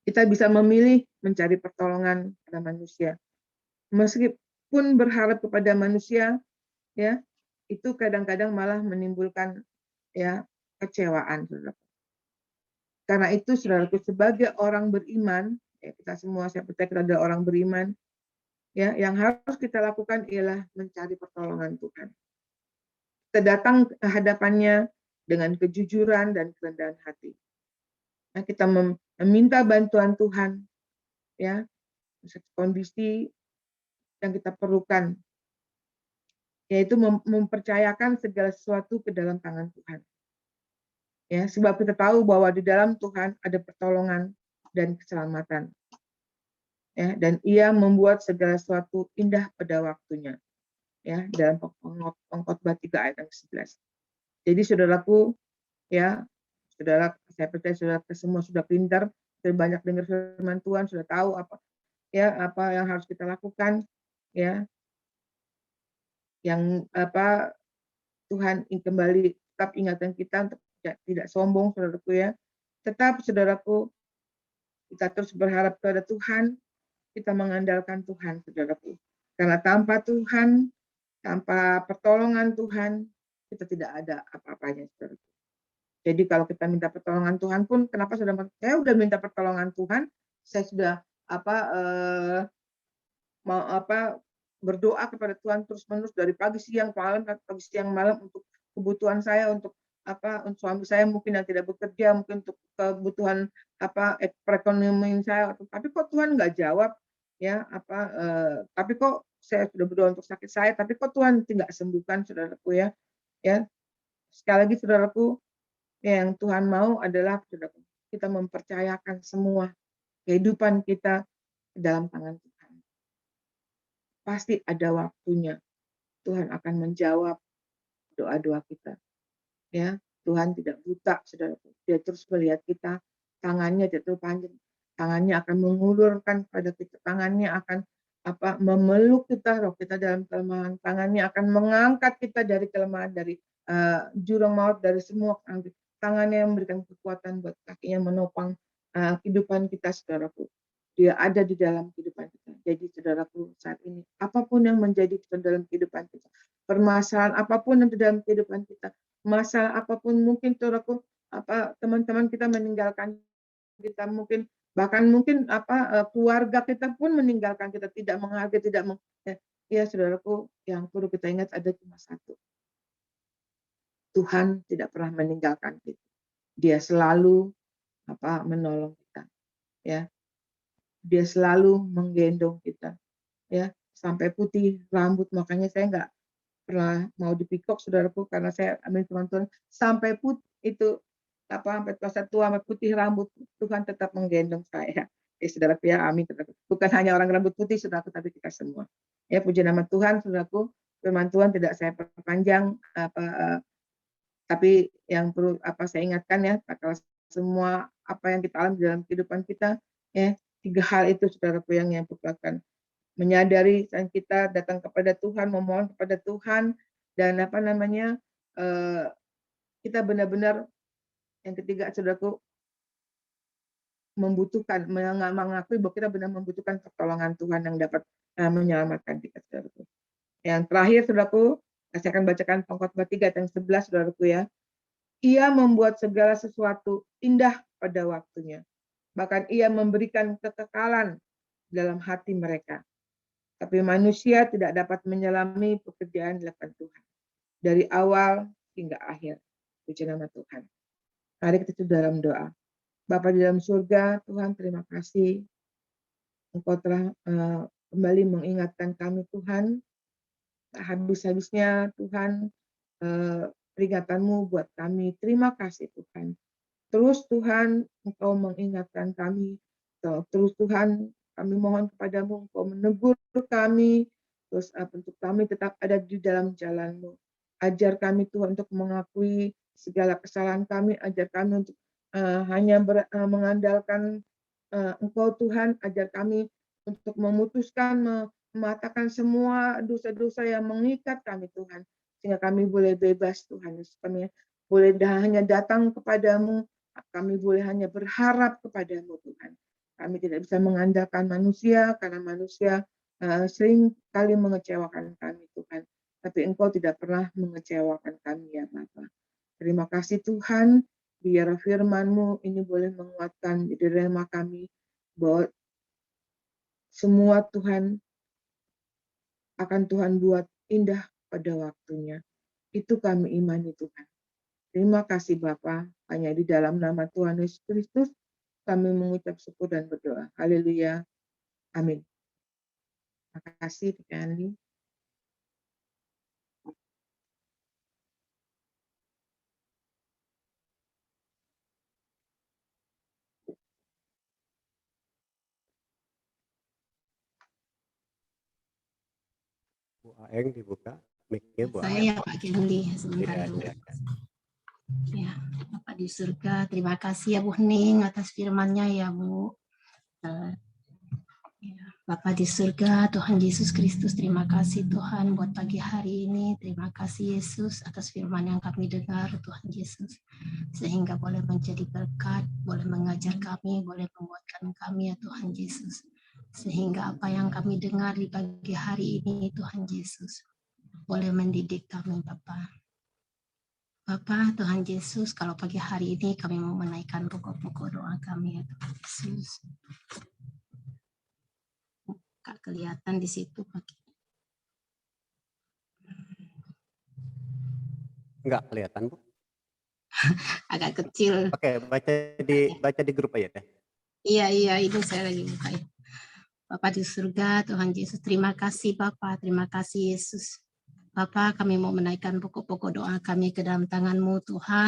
C: Kita bisa memilih mencari pertolongan pada manusia. Meskipun berharap kepada manusia, ya, itu kadang-kadang malah menimbulkan ya kecewaan, saudara. Karena itu, saudaraku, sebagai orang beriman, ya, kita semua, saya percaya kita adalah orang beriman, ya, yang harus kita lakukan ialah mencari pertolongan Tuhan. Kita datang ke hadapannya dengan kejujuran dan kerendahan hati. Nah, kita meminta bantuan Tuhan, ya, kondisi yang kita perlukan, yaitu mempercayakan segala sesuatu ke dalam tangan Tuhan. Ya, sebab kita tahu bahwa di dalam Tuhan ada pertolongan dan keselamatan. Ya, dan Ia membuat segala sesuatu indah pada waktunya. Ya, dalam Pengkhotbah 3 ayat 11. Jadi saudaraku, ya, saudara, saya percaya saudara semua sudah pintar, sudah banyak dengar firman Tuhan, sudah tahu apa yang harus kita lakukan, ya. Yang Tuhan kembali tetap ingatkan kita untuk tidak sombong, saudaraku ya. Tetap, saudaraku, kita terus berharap kepada Tuhan, kita mengandalkan Tuhan, saudaraku. Karena tanpa Tuhan, tanpa pertolongan Tuhan, kita tidak ada apa-apanya, saudaraku. Jadi kalau kita minta pertolongan Tuhan pun, kenapa saya udah minta pertolongan Tuhan, saya sudah berdoa kepada Tuhan terus-menerus dari pagi siang malam untuk kebutuhan saya, untuk untuk suami saya mungkin yang tidak bekerja, mungkin untuk kebutuhan perekonomian saya, tapi kok Tuhan nggak jawab, ya, tapi kok saya sudah berdoa untuk sakit saya, tapi kok Tuhan tidak sembuhkan, saudaraku ya. Ya, sekali lagi, saudaraku, yang Tuhan mau adalah, saudaraku, kita mempercayakan semua kehidupan kita ke dalam tangan Tuhan. Pasti ada waktunya Tuhan akan menjawab doa-doa kita. Ya, Tuhan tidak buta, saudaraku. Dia terus melihat kita, tangannya tidak terpanjang, tangannya akan mengulurkan pada kita, tangannya akan memeluk kita, roh kita dalam kelemahan, tangannya akan mengangkat kita dari kelemahan, dari jurang maut, dari semua, tangannya memberikan kekuatan buat kakinya menopang kehidupan kita, saudaraku. Dia ada di dalam kehidupan kita. Jadi, saudaraku, saat ini apapun yang menjadi dalam kehidupan kita, permasalahan apapun yang di dalam kehidupan kita, masalah apapun, mungkin, saudaraku, teman-teman kita meninggalkan kita, mungkin bahkan mungkin keluarga kita pun meninggalkan kita, tidak menghargai, ya, saudaraku, yang perlu kita ingat ada cuma satu. Tuhan tidak pernah meninggalkan kita. Dia selalu menolong kita, ya. Dia selalu menggendong kita, ya, sampai putih rambut. Makanya saya pernah mau dipikok saudaraku, karena saya ambil firman Tuhan sampai itu sampai masa tua, sampai putih rambut, Tuhan tetap menggendong saya. Saudaraku ya, amin. Saudaraku. Bukan hanya orang rambut putih, saudaraku, tapi kita semua. Ya, puji nama Tuhan, saudaraku. Firman Tuhan tidak saya perpanjang, tapi yang perlu saya ingatkan ya, kalau semua apa yang kita alami dalam kehidupan kita, ya 3 hal itu saudaraku yang perlukan. Menyadari dan kita datang kepada Tuhan, memohon kepada Tuhan, dan kita benar-benar, yang ketiga saudaraku, membutuhkan, mengakui bahwa kita benar membutuhkan pertolongan Tuhan yang dapat menyelamatkan kita, saudaraku. Yang terakhir, saudaraku, saya akan bacakan Pengkhotbah 3 ayat 11, saudaraku ya. Ia membuat segala sesuatu indah pada waktunya. Bahkan ia memberikan kekekalan dalam hati mereka. Tapi manusia tidak dapat menyelami pekerjaan dilakukan Tuhan. Dari awal hingga akhir. Puji nama Tuhan. Mari kita tutup dalam doa. Bapa di dalam surga, Tuhan terima kasih. Engkau telah kembali mengingatkan kami Tuhan. Habis-habisnya Tuhan peringatan-Mu buat kami. Terima kasih Tuhan. Terus Tuhan, Engkau mengingatkan kami. Terus Tuhan, kami mohon kepadamu, Engkau menegur kami, terus untuk kami tetap ada di dalam jalan-Mu. Ajar kami Tuhan untuk mengakui segala kesalahan kami, ajar kami untuk hanya mengandalkan Engkau Tuhan, ajar kami untuk memutuskan, mematahkan semua dosa-dosa yang mengikat kami Tuhan, sehingga kami boleh bebas Tuhan, kami boleh hanya datang kepadamu, kami boleh hanya berharap kepadamu Tuhan. Kami tidak bisa mengandalkan manusia, karena manusia sering kali mengecewakan kami Tuhan. Tapi Engkau tidak pernah mengecewakan kami ya Bapa. Terima kasih Tuhan, biar firman-Mu ini boleh menguatkan di dalam kami, bahwa semua Tuhan akan Tuhan buat indah pada waktunya. Itu kami imani Tuhan. Terima kasih Bapa, hanya di dalam nama Tuhan Yesus Kristus kami mengucap syukur dan berdoa. Haleluya. Amin. Terima kasih, Fikri.
B: Bu Aeng dibuka mic-nya, Bu
E: Saya
B: Aeng.
E: ya Pak Kemli, sebentar
B: Iya,
E: dulu.
B: silakan.
E: Ya, Bapak di surga, terima kasih ya Bu Hening atas firman-Nya ya Bu. Ya, Bapak di surga, Tuhan Yesus Kristus, terima kasih Tuhan buat pagi hari ini. Terima kasih Yesus atas firman yang kami dengar Tuhan Yesus. Sehingga boleh menjadi berkat, boleh mengajar kami, boleh menguatkan kami ya Tuhan Yesus. Sehingga apa yang kami dengar di pagi hari ini Tuhan Yesus boleh mendidik kami Bapak. Bapak Tuhan Yesus, kalau pagi hari ini kami mau menaikkan pokok-pokok doa kami ya Tuhan Yesus. Kak kelihatan di situ Pak.
B: Enggak kelihatan, Bu.
E: Agak kecil.
B: Oke, baca di grup aja deh.
E: Iya, ini saya lagi buka ya. Bapak di surga, Tuhan Yesus, terima kasih Bapak, terima kasih Yesus. Bapak, kami mau menaikkan pokok-pokok doa kami ke dalam tangan-Mu Tuhan.